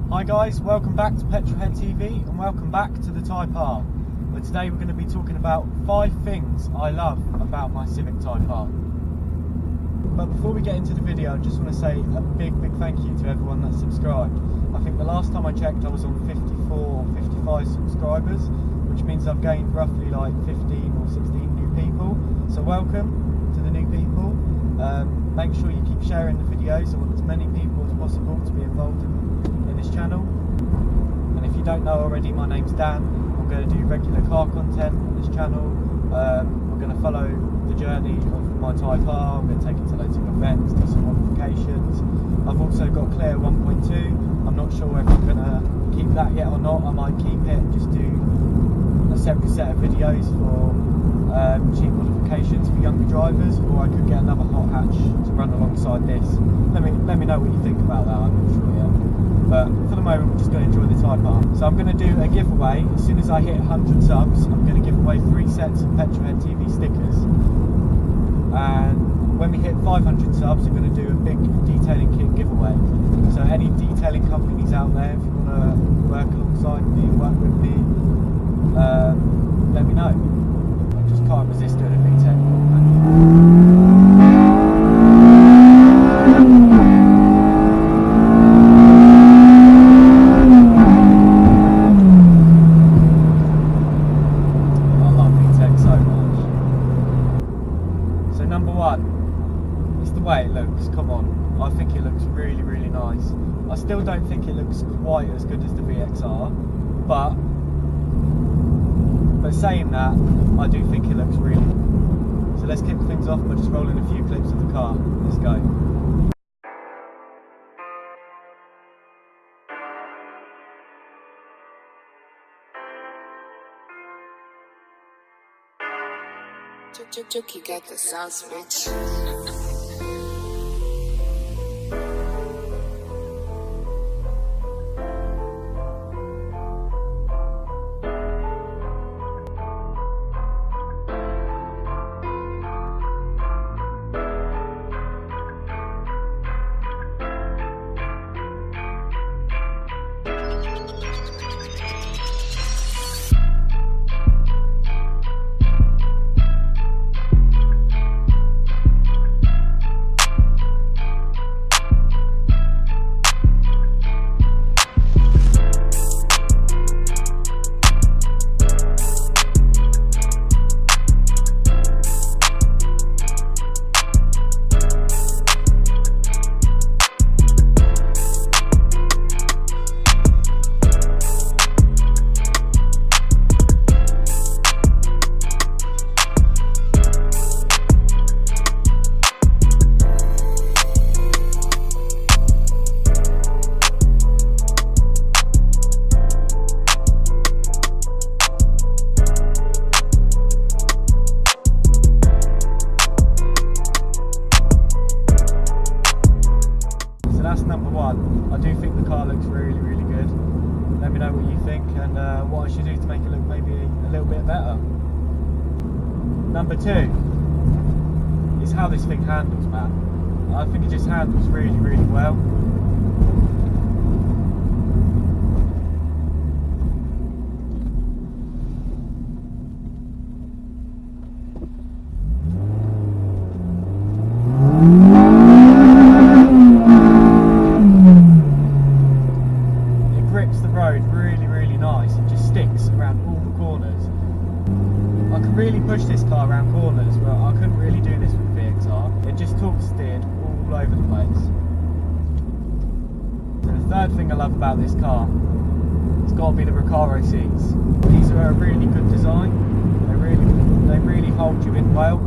Hi guys, welcome back to Petrol TV and welcome back to the Type R, where today we're going to be talking about 5 things I love about my Civic Type R. But before we get into the video, I just want to say a big thank you to everyone that subscribed. I think the last time I checked I was on 54 or 55 subscribers, which means I've gained roughly like 15 or 16 new people. So welcome to the new people. Make sure you keep sharing the videos. I want as many people as possible to be involved in this channel. And if you don't know already, my name's Dan. I'm going to do regular car content on this channel. We're going to follow the journey of my Type R. I'm going to take it to loads of events, do some modifications. I've also got Clear 1.2. I'm not sure whether I'm going to keep that yet or not. I might keep it and just do a separate set of videos for cheap modifications for younger drivers, or I could get another hot hatch to run alongside this. Let me know what you think about that. I'm not sure yet. But for the moment, we're just going to enjoy the Type R. So I'm going to do a giveaway. As soon as I hit 100 subs, I'm going to give away 3 sets of Petrol TV stickers. And when we hit 500 subs, I'm going to do a big detailing kit giveaway. So any detailing companies out there, if you want to work alongside me, work with me, let me know. I just can't resist doing a VTEC. Number 1, it's the way it looks. Come on, I think it looks really nice. I still don't think it looks quite as good as the VXR, but saying that, I do think it looks really good. So let's kick things off by just rolling a few clips of the car. Let's go. You got the sauce, bitch. Number 1, I do think the car looks really good. Let me know what you think and what I should do to make it look maybe a little bit better. Number 2 is how this thing handles, man. I think it just handles really well. Really nice. It just sticks around all the corners. I could really push this car around corners, but I couldn't really do this with the VXR. It just torque steered all over the place. So the third thing I love about this car, it's got to be the Recaro seats. These are a really good design. They really hold you in well.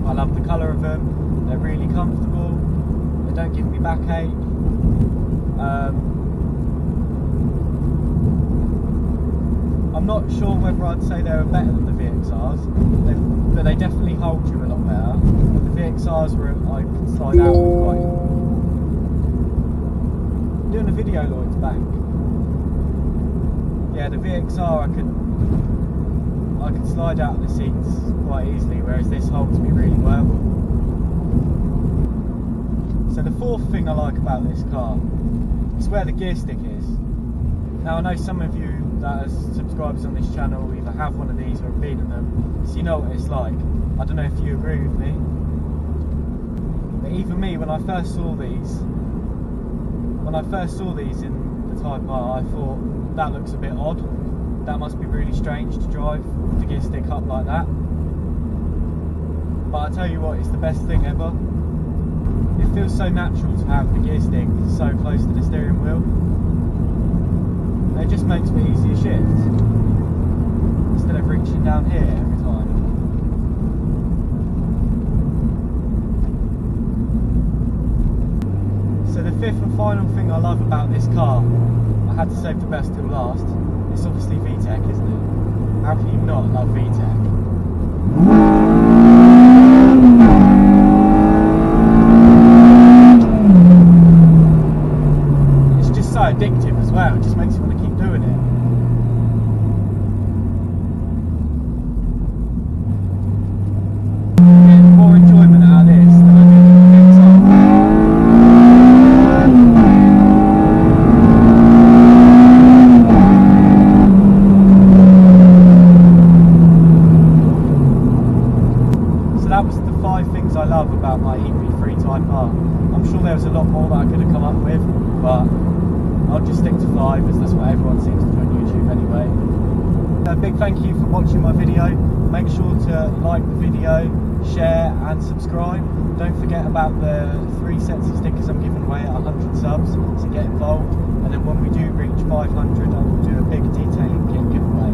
I love the colour of them. They're really comfortable. They don't give me backache. I'm not sure whether I'd say they were better than the VXRs, but they definitely hold you a lot better. The VXRs were, I could slide out with quite. Doing a video, Lloyd's Bank. Yeah, the VXR I could slide out of the seats quite easily, whereas this holds me really well. So the fourth thing I like about this car It's where the gear stick is. Now I know some of you that are subscribers on this channel either have one of these or have been in them, so you know what it's like. I don't know if you agree with me, but even me, when I first saw these in the Type R, I thought that looks a bit odd. That must be really strange to drive the gear stick up like that. But I tell you what, it's the best thing ever. It feels so natural to have the gear stick so close to the steering wheel. It just makes me easier shift instead of reaching down here every time. So the fifth and final thing I love about this car, I had to save the best till last, it's obviously VTEC, isn't it? How can you not love VTEC? Addictive as well, it just makes you want to keep doing it. I'm getting more enjoyment out of this than I did with the Petrol. So that was the 5 things I love about my EP3 Type R. I'm sure there was a lot more that I could have come up with, but I'll just stick to 5 as that's what everyone seems to do on YouTube anyway. A big thank you for watching my video. Make sure to like the video, share and subscribe. Don't forget about the 3 sets of stickers I'm giving away at 100 subs, so get involved. And then when we do reach 500, I will do a big detailing kit giveaway.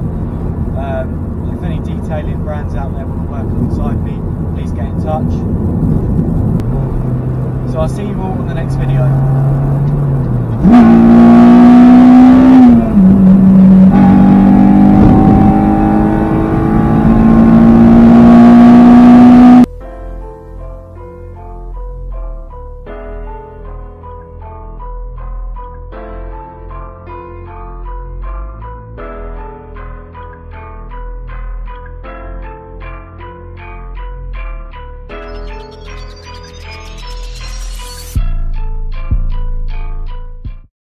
If any detailing brands out there want to work alongside me, please get in touch. So I'll see you all in the next video.